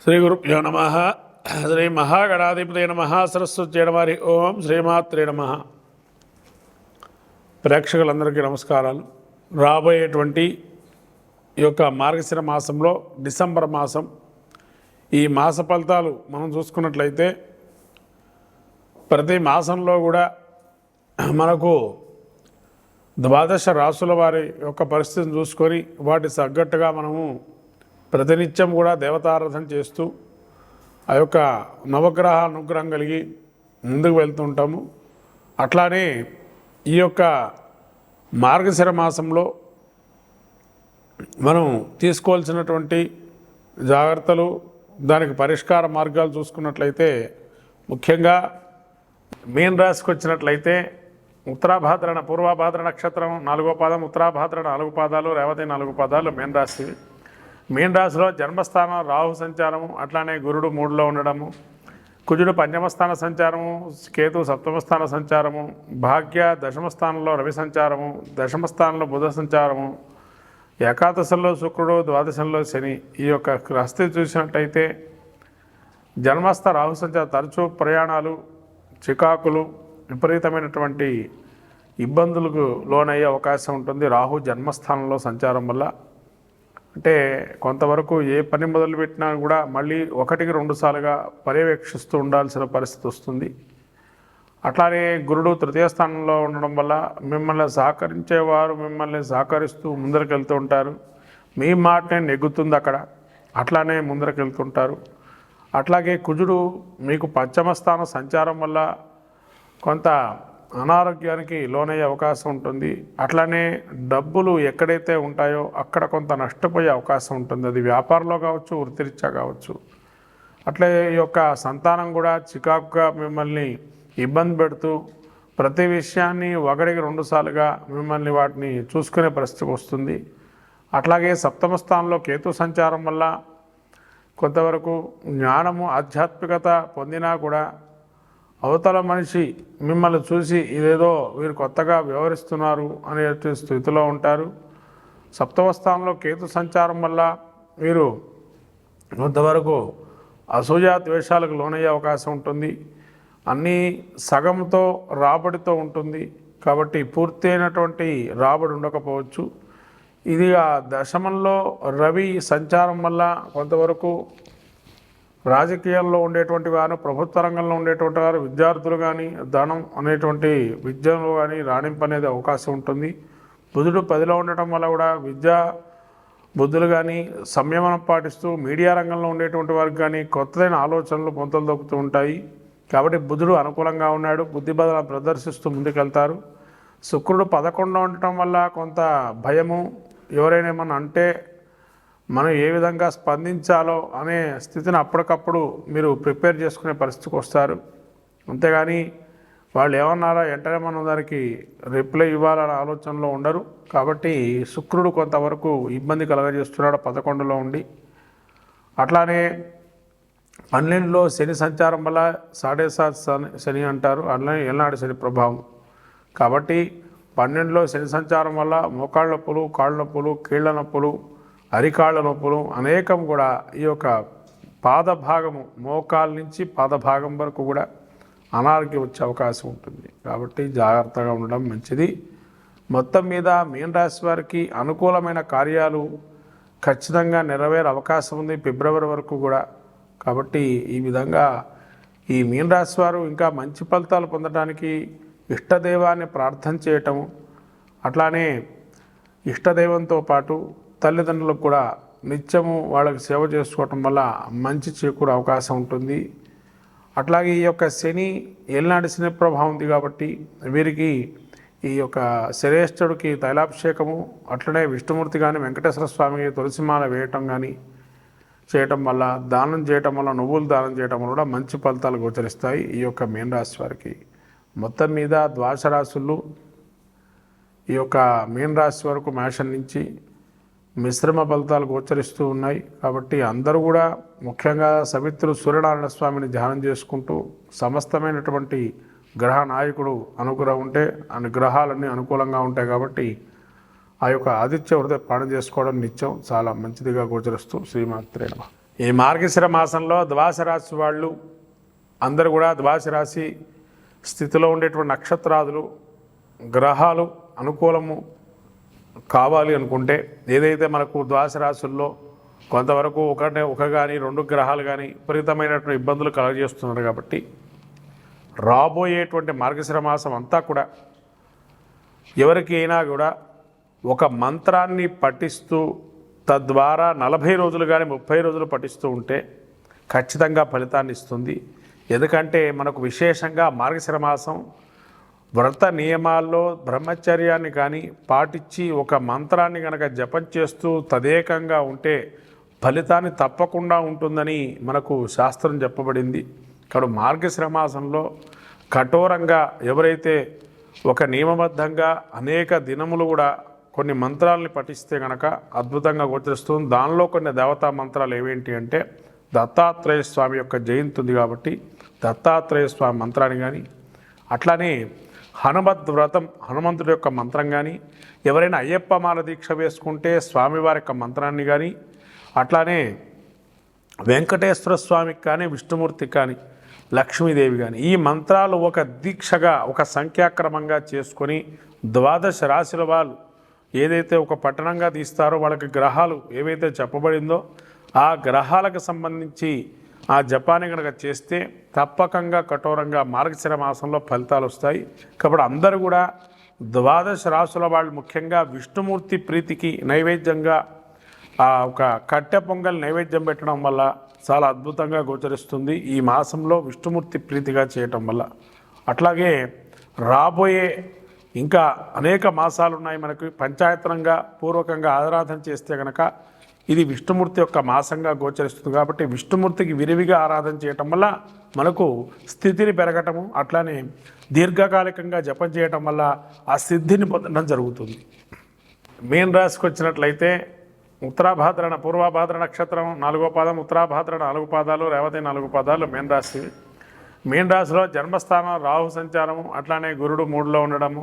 శ్రీ గురుభ్యో నమ. శ్రీ మహాగణాధిపతి నమ. సరస్వతి వారి ఓం శ్రీమాత్రే నమ. ప్రేక్షకులందరికీ నమస్కారాలు. రాబోయేటువంటి ఈ యొక్క మార్గశిర మాసంలో డిసెంబర్ మాసం, ఈ మాస ఫలితాలు మనం చూసుకున్నట్లయితే ప్రతి మాసంలో కూడా మనకు ద్వాదశ రాసుల వారి యొక్క పరిస్థితిని చూసుకొని వాటి తగ్గట్టుగా మనము ప్రతినిత్యం కూడా దేవతారాధన చేస్తూ ఆ యొక్క నవగ్రహ అనుగ్రహం కలిగి ముందుకు వెళ్తుంటాము. అట్లానే ఈ యొక్క మార్గశిర మాసంలో మనం తీసుకోవాల్సినటువంటి జాగ్రత్తలు, దానికి పరిష్కార మార్గాలు చూసుకున్నట్లయితే ముఖ్యంగా మీన రాశికి వచ్చినట్లయితే ఉత్తరాభాద్ర పూర్వభాద్ర నక్షత్రం 4వ పాదం, ఉత్తరాభాద్ర 4 పాదాలు, రేవతి 4 పాదాలు మీన రాశి. మీన రాశిలో జన్మస్థానం రాహు సంచారము, అట్లానే గురుడు 3లో ఉండడము, కుజుడు పంచమస్థాన సంచారము, కేతు సప్తమస్థాన సంచారము, భాగ్య దశమస్థానంలో రవి సంచారము, దశమస్థానంలో బుధ సంచారము, ఏకాదశంలో శుక్రుడు, ద్వాదశంలో శని. ఈ యొక్క గ్రహస్థితి చూసినట్టయితే జన్మస్థ రాహు సంచారం తరచూ ప్రయాణాలు, చికాకులు, విపరీతమైనటువంటి ఇబ్బందులకు లోనయ్యే అవకాశం ఉంటుంది. రాహు జన్మస్థానంలో సంచారం వల్ల అంటే కొంతవరకు ఏ పని మొదలుపెట్టినా కూడా మళ్ళీ 1-2 సార్లుగా పర్యవేక్షిస్తూ ఉండాల్సిన పరిస్థితి వస్తుంది. అట్లానే గురుడు తృతీయ స్థానంలో ఉండడం వల్ల మిమ్మల్ని సహకరించేవారు మిమ్మల్ని సహకరిస్తూ ముందరికి వెళ్తూ ఉంటారు. మీ మాటనే నెగ్గుతుంది అక్కడ, అట్లానే ముందరికి వెళ్తుంటారు. అట్లాగే కుజుడు మీకు పంచమ స్థాన సంచారం వల్ల కొంత అనారోగ్యానికి లోనయ్యే అవకాశం ఉంటుంది. అట్లానే డబ్బులు ఎక్కడైతే ఉంటాయో అక్కడ కొంత నష్టపోయే అవకాశం ఉంటుంది. అది వ్యాపారంలో కావచ్చు, వృత్తిరీత్యా కావచ్చు. అట్లే ఈ యొక్క సంతానం కూడా చికాకుగా మిమ్మల్ని ఇబ్బంది పెడుతూ ప్రతి విషయాన్ని 1-2 సార్లుగా మిమ్మల్ని వాటిని చూసుకునే పరిస్థితి వస్తుంది. అట్లాగే సప్తమ స్థానంలో కేతు సంచారం వల్ల కొంతవరకు జ్ఞానము, ఆధ్యాత్మికత పొందినా కూడా అవతల మనిషి మిమ్మల్ని చూసి ఇదేదో వీరు కొత్తగా వ్యవహరిస్తున్నారు అనే స్థితిలో ఉంటారు. సప్తమ స్థానంలో కేతు సంచారం వల్ల వీరు కొంతవరకు అసూయ ద్వేషాలకు లోనయ్యే అవకాశం ఉంటుంది. అన్నీ సగంతో రాబడితో ఉంటుంది కాబట్టి పూర్తి అయినటువంటి రాబడి ఉండకపోవచ్చు. ఇది ఆ దశమంలో రవి సంచారం వల్ల కొంతవరకు రాజకీయాల్లో ఉండేటువంటి వారు, ప్రభుత్వ రంగంలో ఉండేటువంటి వారు, విద్యార్థులు కానీ ధనం అనేటువంటి విద్యలో కానీ రాణింపు అనేది అవకాశం ఉంటుంది. బుధుడు 10లో ఉండటం వల్ల కూడా విద్యా బుద్ధులు కానీ సంయమనం పాటిస్తూ మీడియా రంగంలో ఉండేటువంటి వారికి కానీ కొత్తదైన ఆలోచనలు పొంతలు దొక్కుతూ ఉంటాయి. కాబట్టి బుధుడు అనుకూలంగా ఉన్నాడు, బుద్ధి బలం ప్రదర్శిస్తూ ముందుకెళ్తారు. శుక్రుడు 11లో ఉండటం వల్ల కొంత భయము, ఎవరైనా ఏమన్నా అంటే మనం ఏ విధంగా స్పందించాలో అనే స్థితిని అప్పటికప్పుడు మీరు ప్రిపేర్ చేసుకునే పరిస్థితికి వస్తారు. అంతేగాని వాళ్ళు ఏమన్నారో వెంటనే మనం దానికి రిప్లై ఇవ్వాలనే ఆలోచనలో ఉండరు. కాబట్టి శుక్రుడు కొంతవరకు ఇబ్బంది కలగజేస్తున్నాడు 11లో ఉండి. అట్లానే 12లో శని సంచారం వల్ల 7.5 శని అంటారు, అలానే ఏళ్ళనాడు శని ప్రభావం. కాబట్టి 12లో శని సంచారం వల్ల మోకాళ్ళ నొప్పులు, కాళ్ళ నొప్పులు, కీళ్ళ నొప్పులు, అరికాళ్ళ నొప్పులు అనేకం కూడా ఈ యొక్క పాదభాగము, మోకాళ్ళ నుంచి పాదభాగం వరకు కూడా అనారోగ్యం వచ్చే అవకాశం ఉంటుంది. కాబట్టి జాగ్రత్తగా ఉండడం మంచిది. మొత్తం మీద మీన రాశి వారికి అనుకూలమైన కార్యాలు ఖచ్చితంగా నెరవేరే అవకాశం ఉంది ఫిబ్రవరి వరకు కూడా. కాబట్టి ఈ విధంగా ఈ మీన రాశి వారు ఇంకా మంచి ఫలితాలు పొందడానికి ఇష్టదైవాన్ని ప్రార్థన చేయటము, అట్లానే ఇష్టదైవంతో పాటు తల్లిదండ్రులకు కూడా నిత్యము వాళ్ళకి సేవ చేసుకోవటం వల్ల మంచి చేకూరే అవకాశం ఉంటుంది. అట్లాగే ఈ యొక్క శని ఏలినాటి శని ప్రభావం ఉంది కాబట్టి వీరికి ఈ యొక్క శ్రేష్ఠుడికి తైలాభిషేకము, అట్లనే విష్ణుమూర్తి కానీ వెంకటేశ్వర స్వామికి తులసిమాల వేయటం కానీ చేయటం వల్ల, దానం చేయటం వల్ల, నువ్వులు దానం చేయటం వల్ల కూడా మంచి ఫలితాలు గోచరిస్తాయి ఈ యొక్క మీన రాశి వారికి. మొత్తం మీద ద్వాదశ రాశులు ఈ యొక్క మీన రాశి వరకు మేషం నుంచి మిశ్రమ ఫలితాలు గోచరిస్తూ ఉన్నాయి. కాబట్టి అందరూ కూడా ముఖ్యంగా సవిత్రు సూర్యనారాయణ స్వామిని ధ్యానం చేసుకుంటూ సమస్తమైనటువంటి గ్రహ నాయకుడు అనుగ్రహం ఉంటే అన్ని గ్రహాలన్నీ అనుకూలంగా ఉంటాయి. కాబట్టి ఆ యొక్క ఆదిత్య హృదయ పాలన చేసుకోవడం నిత్యం చాలా మంచిదిగా గోచరిస్తూ శ్రీమాత్రే నమః. ఈ మార్గశిర మాసంలో ద్వాదశ రాశి వాళ్ళు అందరూ కూడా ద్వాదశ రాశి స్థితిలో ఉండేటువంటి నక్షత్రాదులు గ్రహాలు అనుకూలము కావాలి అనుకుంటే ఏదైతే మనకు ద్వాదశ రాశుల్లో కొంతవరకు ఒక కానీ 2 గ్రహాలు కానీ విపరీతమైనటువంటి ఇబ్బందులు కలుగజేస్తున్నారు కాబట్టి రాబోయేటువంటి మార్గశిర మాసం అంతా కూడా ఎవరికి అయినా కూడా ఒక మంత్రాన్ని పఠిస్తూ తద్వారా 40 రోజులు కానీ 30 రోజులు పఠిస్తూ ఉంటే ఖచ్చితంగా ఫలితాన్ని ఇస్తుంది. ఎందుకంటే మనకు విశేషంగా మార్గశిర మాసం వ్రత నియమాల్లో బ్రహ్మచర్యాన్ని కానీ పాటించి ఒక మంత్రాన్ని కనుక జపం చేస్తూ తదేకంగా ఉంటే ఫలితాన్ని తప్పకుండా ఉంటుందని మనకు శాస్త్రం చెప్పబడింది. ఇక్కడ మార్గశిర మాసంలో కఠోరంగా ఎవరైతే ఒక నియమబద్ధంగా అనేక దినములు కూడా కొన్ని మంత్రాలని పఠిస్తే కనుక అద్భుతంగా గోచరిస్తుంది. దానిలో కొన్ని దేవతా మంత్రాలు ఏవేంటి అంటే దత్తాత్రేయ స్వామి యొక్క జయంతి ఉంది కాబట్టి దత్తాత్రేయ స్వామి మంత్రాన్ని కానీ, అట్లానే హనుమద్ వ్రతం హనుమంతుడి యొక్క మంత్రం కానీ, ఎవరైనా అయ్యప్ప మాల దీక్ష వేసుకుంటే స్వామివారి యొక్క మంత్రాన్ని కానీ, అట్లానే వెంకటేశ్వర స్వామికి కానీ విష్ణుమూర్తికి కానీ లక్ష్మీదేవి కానీ ఈ మంత్రాలు ఒక దీక్షగా ఒక సంఖ్యాక్రమంగా చేసుకొని 12 రాశుల వాళ్ళు ఏదైతే ఒక పట్టణంగా తీస్తారో వాళ్ళకి గ్రహాలు ఏవైతే చెప్పబడిందో ఆ గ్రహాలకు సంబంధించి ఆ జపాన్ని కనుక చేస్తే తప్పకంగా కఠోరంగా మార్గశిర మాసంలో ఫలితాలు వస్తాయి. కాబట్టి అందరూ కూడా 12 రాశుల వాళ్ళు ముఖ్యంగా విష్ణుమూర్తి ప్రీతికి నైవేద్యంగా ఒక కట్టె పొంగల్ నైవేద్యం పెట్టడం వల్ల చాలా అద్భుతంగా గోచరిస్తుంది ఈ మాసంలో విష్ణుమూర్తి ప్రీతిగా చేయటం వల్ల. అట్లాగే రాబోయే ఇంకా అనేక మాసాలు ఉన్నాయి మనకు. పంచాయతనంగా పూర్వకంగా ఆరాధన చేస్తే కనుక ఇది విష్ణుమూర్తి యొక్క మాసంగా గోచరిస్తుంది కాబట్టి విష్ణుమూర్తికి విరివిగా ఆరాధన చేయటం వల్ల మనకు స్థితిని పెరగటము, అట్లానే దీర్ఘకాలికంగా జపం చేయటం వల్ల ఆ సిద్ధిని పొందడం జరుగుతుంది. మీన రాశికి వచ్చినట్లయితే ఉత్తరాభాద్ర పూర్వభాద్ర నక్షత్రం 4వ పాదం, ఉత్తరాభాద్ర 4 పాదాలు, రేవతి 4 పాదాలు మీన రాశి. మీన రాశిలో జన్మస్థానం రాహు సంచారము, అట్లానే గురుడు 3లో ఉండడము,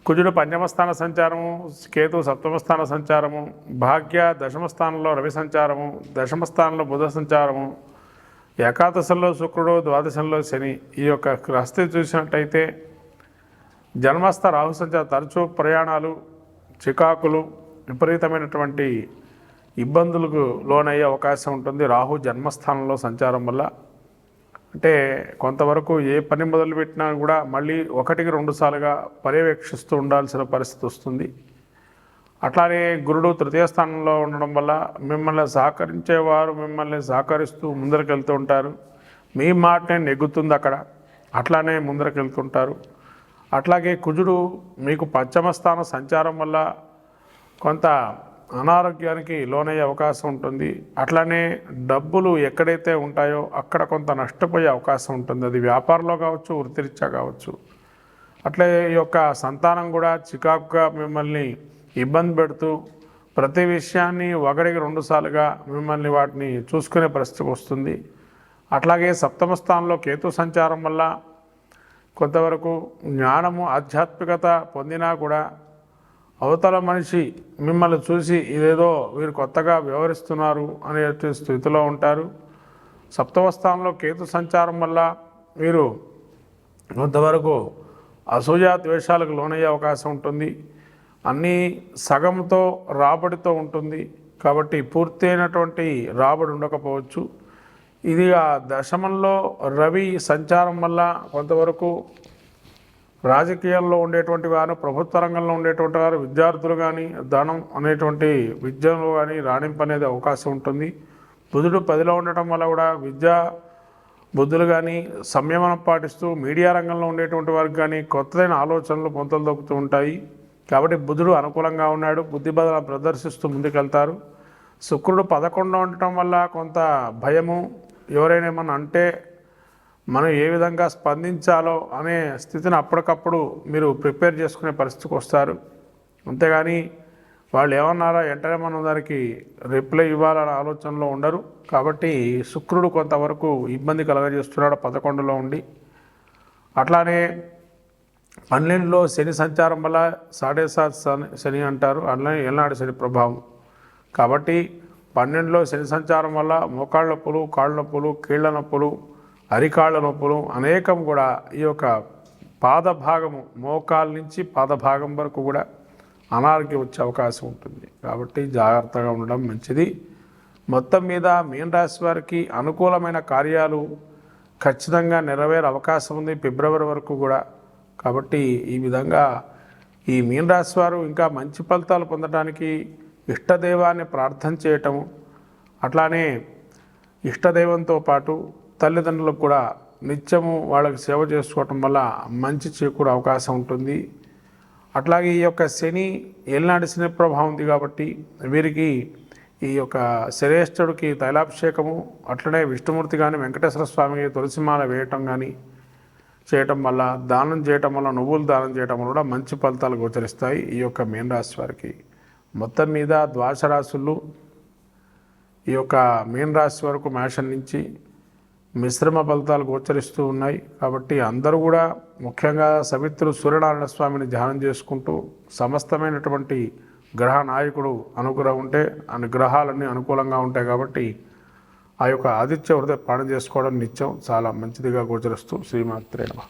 కుజుడు పంచమస్థాన సంచారము, కేతు సప్తమస్థాన సంచారము, భాగ్య దశమస్థానంలో రవి సంచారము, దశమస్థానంలో బుధ సంచారము, ఏకాదశంలో శుక్రుడు, ద్వాదశంలో శని. ఈ యొక్క గ్రహస్థితి చూసినట్టయితే జన్మస్థ రాహు సంచారం తరచూ ప్రయాణాలు, చికాకులు, విపరీతమైనటువంటి ఇబ్బందులకు లోనయ్యే అవకాశం ఉంటుంది రాహు జన్మస్థానంలో సంచారం వల్ల. అంటే కొంతవరకు ఏ పని మొదలుపెట్టినా కూడా మళ్ళీ 1-2 సార్లుగా పర్యవేక్షిస్తూ ఉండాల్సిన పరిస్థితి వస్తుంది. అట్లానే గురుడు 3వ స్థానంలో ఉండడం వల్ల మిమ్మల్ని సహకరించేవారు మిమ్మల్ని సహకరిస్తూ ముందరకెళ్తూ ఉంటారు. మీ మాటనే నెగ్గుతుంది అక్కడ, అట్లానే ముందరకెళ్తుంటారు. అట్లాగే కుజుడు మీకు పంచమ స్థానం సంచారం వల్ల కొంత అనారోగ్యానికి లోనయ్యే అవకాశం ఉంటుంది. అట్లానే డబ్బులు ఎక్కడైతే ఉంటాయో అక్కడ కొంత నష్టపోయే అవకాశం ఉంటుంది. అది వ్యాపారంలో కావచ్చు, వృత్తిరీత్యా కావచ్చు. అట్లే ఈ యొక్క సంతానం కూడా చికాకుగా మిమ్మల్ని ఇబ్బంది పెడుతూ ప్రతి విషయాన్ని 1-2 సార్లుగా మిమ్మల్ని వాటిని చూసుకునే పరిస్థితి వస్తుంది. అట్లాగే సప్తమ స్థానంలో కేతు సంచారం వల్ల కొంతవరకు జ్ఞానము ఆధ్యాత్మికత పొందినా కూడా అవతల మనిషి మిమ్మల్ని చూసి ఇదేదో వీరు కొత్తగా వ్యవహరిస్తున్నారు అనే స్థితిలో ఉంటారు. సప్తమ స్థానంలో కేతు సంచారం వల్ల వీరు కొంతవరకు అసూయ ద్వేషాలకు లోనయ్యే అవకాశం ఉంటుంది. అన్నీ సగంతో రాబడితో ఉంటుంది కాబట్టి పూర్తి అయినటువంటి రాబడి ఉండకపోవచ్చు. ఇది ఆ దశమంలో రవి సంచారం వల్ల కొంతవరకు రాజకీయాల్లో ఉండేటువంటి వారు, ప్రభుత్వ రంగంలో ఉండేటువంటి వారు, విద్యార్థులు కానీ ధనం అనేటువంటి విద్యలో కానీ రాణింపు అనేది అవకాశం ఉంటుంది. బుధుడు 10లో ఉండటం వల్ల కూడా విద్యా బుద్ధులు కానీ సంయమనం పాటిస్తూ మీడియా రంగంలో ఉండేటువంటి వారికి కానీ కొత్తదైన ఆలోచనలు పొంతలు దొక్కుతూ ఉంటాయి. కాబట్టి బుధుడు అనుకూలంగా ఉన్నాడు, బుద్ధి బదల ప్రదర్శిస్తూ ముందుకెళ్తారు. శుక్రుడు 11లో ఉండటం వల్ల కొంత భయము, ఎవరైనా ఏమన్నా అంటే మనం ఏ విధంగా స్పందించాలో అనే స్థితిని అప్పటికప్పుడు మీరు ప్రిపేర్ చేసుకునే పరిస్థితికి వస్తారు. అంతేగాని వాళ్ళు ఏమన్నారా వెంటనే మనం దానికి రిప్లై ఇవ్వాలనే ఆలోచనలో ఉండరు. కాబట్టి శుక్రుడు కొంతవరకు ఇబ్బంది కలగజేస్తున్నాడు 11లో ఉండి. అట్లానే 12లో శని సంచారం వల్ల 7.5 శని అంటారు, అట్లనే ఏళ్ళనాడు శని ప్రభావం. కాబట్టి 12లో శని సంచారం వల్ల మోకాళ్ళ నొప్పులు, కాళ్ళ నొప్పులు, కీళ్ళ నొప్పులు, అరికాళ్ళ నొప్పులు అనేకం కూడా ఈ యొక్క పాదభాగము మోకాళ్ళ నుంచి పాదభాగం వరకు కూడా అనారోగ్యం వచ్చే అవకాశం ఉంటుంది. కాబట్టి జాగ్రత్తగా ఉండడం మంచిది. మొత్తం మీద మీన రాశి వారికి అనుకూలమైన కార్యాలు ఖచ్చితంగా నెరవేరే అవకాశం ఉంది ఫిబ్రవరి వరకు కూడా. కాబట్టి ఈ విధంగా ఈ మీన రాశి వారు ఇంకా మంచి ఫలితాలు పొందడానికి ఇష్టదైవాన్ని ప్రార్థన చేయటము, అట్లానే ఇష్టదైవంతో పాటు తల్లిదండ్రులకు కూడా నిత్యము వాళ్ళకి సేవ చేసుకోవటం వల్ల మంచి చేకూరే అవకాశం ఉంటుంది. అట్లాగే ఈ యొక్క శని ఏలినాటి శని ప్రభావం ఉంది కాబట్టి వీరికి ఈ యొక్క శ్రేష్ఠుడికి తైలాభిషేకము, అట్లనే విష్ణుమూర్తి కానీ వెంకటేశ్వర స్వామికి తులసిమాల వేయటం కానీ చేయటం వల్ల, దానం చేయటం వల్ల, నువ్వులు దానం చేయటం వల్ల కూడా మంచి ఫలితాలు గోచరిస్తాయి ఈ యొక్క మీన రాశి వారికి. మొత్తం మీద ద్వాదశ రాశులు ఈ యొక్క మీన రాశి వరకు మేషం నుంచి మిశ్రమ ఫలితాలు గోచరిస్తూ ఉన్నాయి. కాబట్టి అందరూ కూడా ముఖ్యంగా సవిత్రుడు సూర్యనారాయణ స్వామిని ధ్యానం చేసుకుంటూ సమస్తమైనటువంటి గ్రహ నాయకుడు అనుగ్రహం ఉంటే అన్ని గ్రహాలన్నీ అనుకూలంగా ఉంటాయి. కాబట్టి ఆ యొక్క ఆదిత్య హృదయ పాలన చేసుకోవడం నిత్యం చాలా మంచిదిగా గోచరిస్తూ శ్రీమాత్రే నమః.